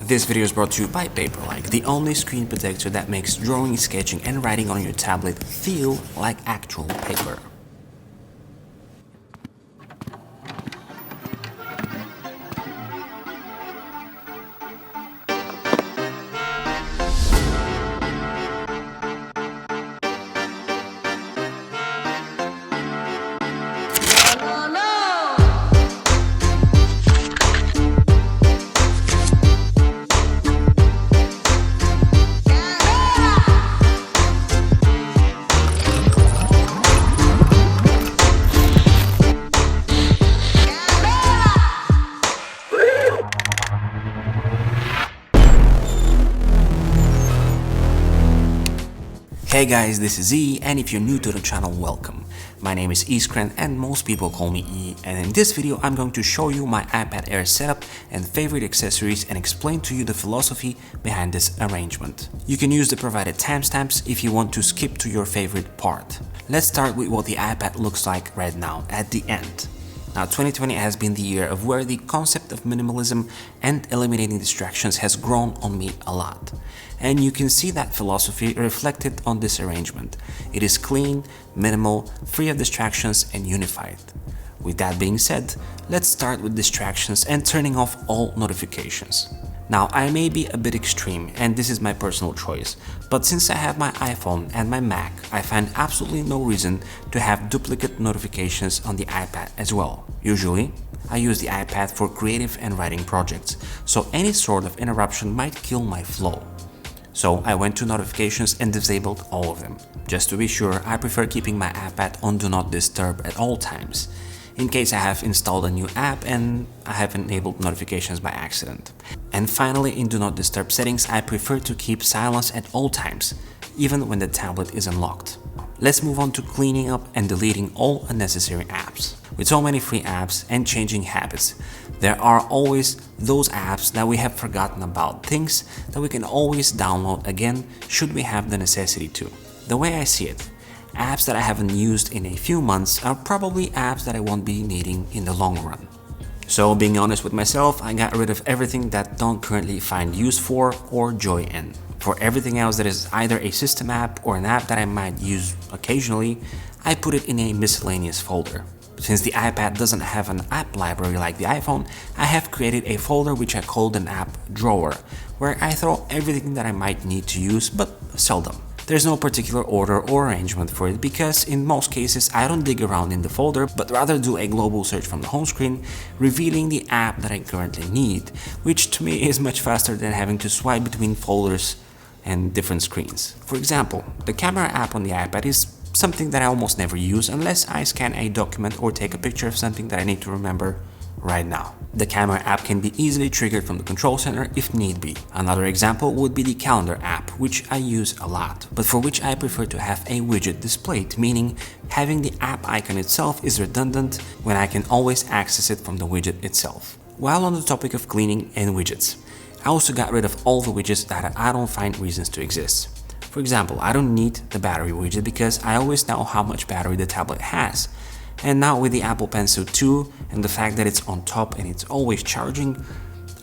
This video is brought to you by Paperlike, the only screen protector that makes drawing, sketching, and writing on your tablet feel like actual paper. Hey guys, this is E, and if you're new to the channel, welcome. My name is Iskren and most people call me E, and in this video I'm going to show you my iPad Air setup and favorite accessories and explain to you the philosophy behind this arrangement. You can use the provided timestamps if you want to skip to your favorite part. Let's start with what the iPad looks like right now at the end. Now 2020 has been the year of where the concept of minimalism and eliminating distractions has grown on me a lot. And you can see that philosophy reflected on this arrangement. It is clean, minimal, free of distractions, and unified. With that being said, let's start with distractions and turning off all notifications. Now I may be a bit extreme and this is my personal choice, but since I have my iPhone and my Mac, I find absolutely no reason to have duplicate notifications on the iPad as well. Usually, I use the iPad for creative and writing projects, so any sort of interruption might kill my flow. So I went to notifications and disabled all of them. Just to be sure, I prefer keeping my iPad on Do Not Disturb at all times, in case I have installed a new app and I have enabled notifications by accident. And finally, in Do Not Disturb settings, I prefer to keep silence at all times, even when the tablet is unlocked. Let's move on to cleaning up and deleting all unnecessary apps. With so many free apps and changing habits, there are always those apps that we have forgotten about, things that we can always download again should we have the necessity to. The way I see it, apps that I haven't used in a few months are probably apps that I won't be needing in the long run. So being honest with myself, I got rid of everything that don't currently find use for or joy in. For everything else that is either a system app or an app that I might use occasionally, I put it in a miscellaneous folder. Since the iPad doesn't have an app library like the iPhone, I have created a folder which I called an app drawer, where I throw everything that I might need to use but seldom. There's no particular order or arrangement for it because in most cases I don't dig around in the folder but rather do a global search from the home screen, revealing the app that I currently need, which to me is much faster than having to swipe between folders and different screens. For example, the camera app on the iPad is something that I almost never use unless I scan a document or take a picture of something that I need to remember right now. The camera app can be easily triggered from the control center if need be. Another example would be the calendar app, which I use a lot, but for which I prefer to have a widget displayed, meaning having the app icon itself is redundant when I can always access it from the widget itself. While on the topic of cleaning and widgets, I also got rid of all the widgets that I don't find reasons to exist. For example, I don't need the battery widget because I always know how much battery the tablet has. And now with the Apple Pencil 2 and the fact that it's on top and it's always charging,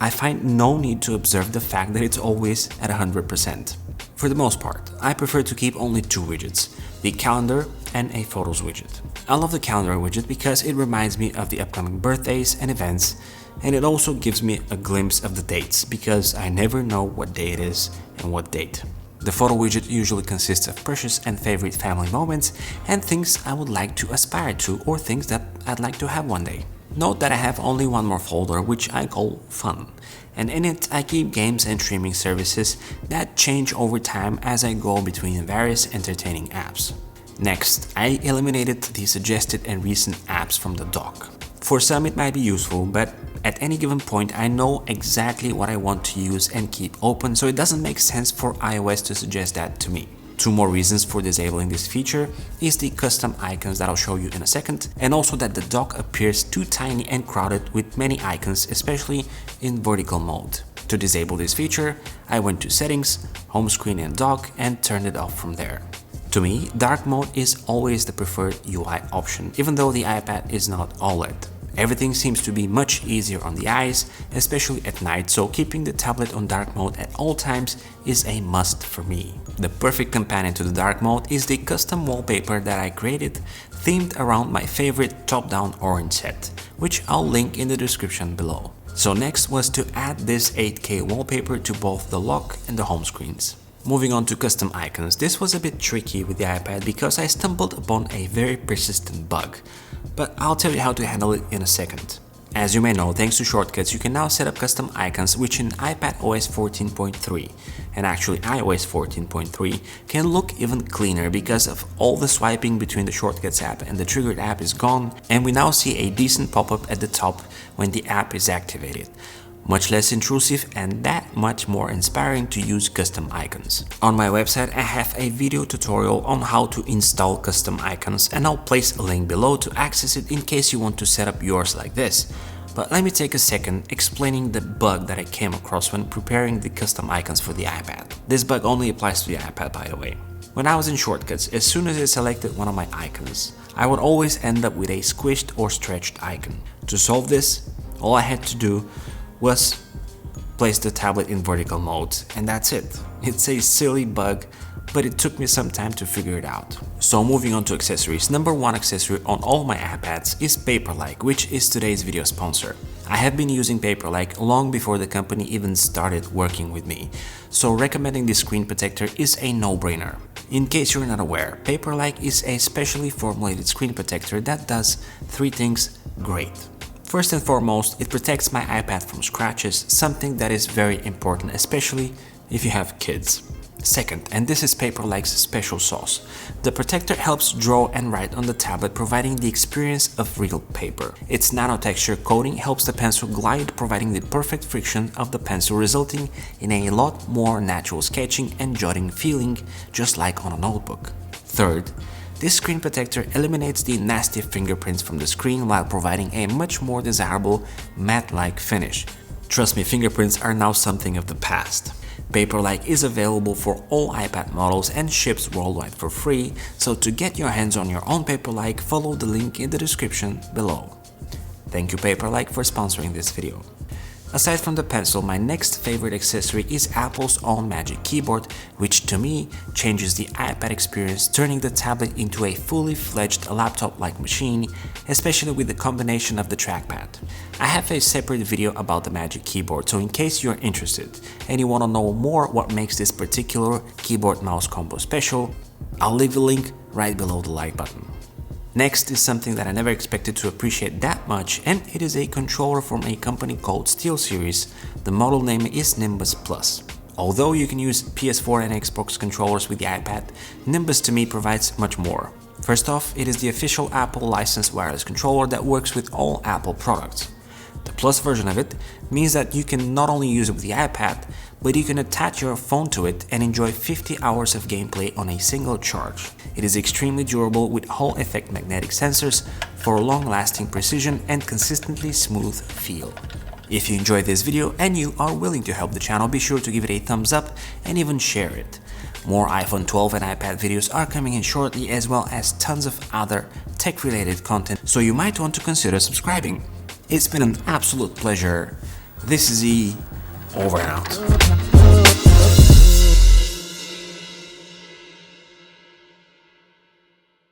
I find no need to observe the fact that it's always at 100%. For the most part, I prefer to keep only two widgets, the calendar and a photos widget. I love the calendar widget because it reminds me of the upcoming birthdays and events, and it also gives me a glimpse of the dates because I never know what day it is and what date. The photo widget usually consists of precious and favorite family moments and things I would like to aspire to or things that I'd like to have one day. Note that I have only one more folder which I call Fun, and in it I keep games and streaming services that change over time as I go between various entertaining apps. Next, I eliminated the suggested and recent apps from the dock. For some it might be useful, but at any given point I know exactly what I want to use and keep open, so it doesn't make sense for iOS to suggest that to me. Two more reasons for disabling this feature is the custom icons that I'll show you in a second, and also that the dock appears too tiny and crowded with many icons, especially in vertical mode. To disable this feature, I went to Settings, Home Screen and Dock and turned it off from there. To me, dark mode is always the preferred UI option, even though the iPad is not OLED. Everything seems to be much easier on the eyes, especially at night, so keeping the tablet on dark mode at all times is a must for me. The perfect companion to the dark mode is the custom wallpaper that I created, themed around my favorite top-down orange set, which I'll link in the description below. So next was to add this 8K wallpaper to both the lock and the home screens. Moving on to custom icons, this was a bit tricky with the iPad because I stumbled upon a very persistent bug, but I'll tell you how to handle it in a second. As you may know, thanks to shortcuts, you can now set up custom icons which in iPad OS 14.3 and actually iOS 14.3 can look even cleaner because of all the swiping between the shortcuts app and the triggered app is gone, and we now see a decent pop-up at the top when the app is activated. Much less intrusive and that much more inspiring to use custom icons. On my website I have a video tutorial on how to install custom icons, and I'll place a link below to access it in case you want to set up yours like this. But let me take a second explaining the bug that I came across when preparing the custom icons for the iPad. This bug only applies to the iPad, by the way. When I was in shortcuts, as soon as I selected one of my icons, I would always end up with a squished or stretched icon. To solve this, all I had to do was place the tablet in vertical mode, and that's it. It's a silly bug, but it took me some time to figure it out. So moving on to accessories, number one accessory on all my iPads is Paperlike, which is today's video sponsor. I have been using Paperlike long before the company even started working with me, so recommending this screen protector is a no-brainer. In case you're not aware, Paperlike is a specially formulated screen protector that does three things great. First and foremost, it protects my iPad from scratches, something that is very important, especially if you have kids. Second, and this is Paperlike's special sauce, the protector helps draw and write on the tablet, providing the experience of real paper. Its nano-texture coating helps the pencil glide, providing the perfect friction of the pencil, resulting in a lot more natural sketching and jotting feeling, just like on a notebook. Third, this screen protector eliminates the nasty fingerprints from the screen while providing a much more desirable matte-like finish. Trust me, fingerprints are now something of the past. Paperlike is available for all iPad models and ships worldwide for free, so to get your hands on your own Paperlike, follow the link in the description below. Thank you Paperlike for sponsoring this video. Aside from the pencil, my next favorite accessory is Apple's own Magic Keyboard, which to me changes the iPad experience, turning the tablet into a fully fledged laptop-like machine, especially with the combination of the trackpad. I have a separate video about the Magic Keyboard, so in case you're interested and you want to know more what makes this particular keyboard-mouse combo special, I'll leave a link right below the like button. Next is something that I never expected to appreciate that much, and it is a controller from a company called SteelSeries. The model name is Nimbus Plus. Although you can use PS4 and Xbox controllers with the iPad, Nimbus to me provides much more. First off, it is the official Apple licensed wireless controller that works with all Apple products. The Plus version of it means that you can not only use it with the iPad, but you can attach your phone to it and enjoy 50 hours of gameplay on a single charge. It is extremely durable with Hall effect magnetic sensors for long-lasting precision and consistently smooth feel. If you enjoyed this video and you are willing to help the channel, be sure to give it a thumbs up and even share it. More iPhone 12 and iPad videos are coming in shortly, as well as tons of other tech-related content, so you might want to consider subscribing. It's been an absolute pleasure. This is E, over and out.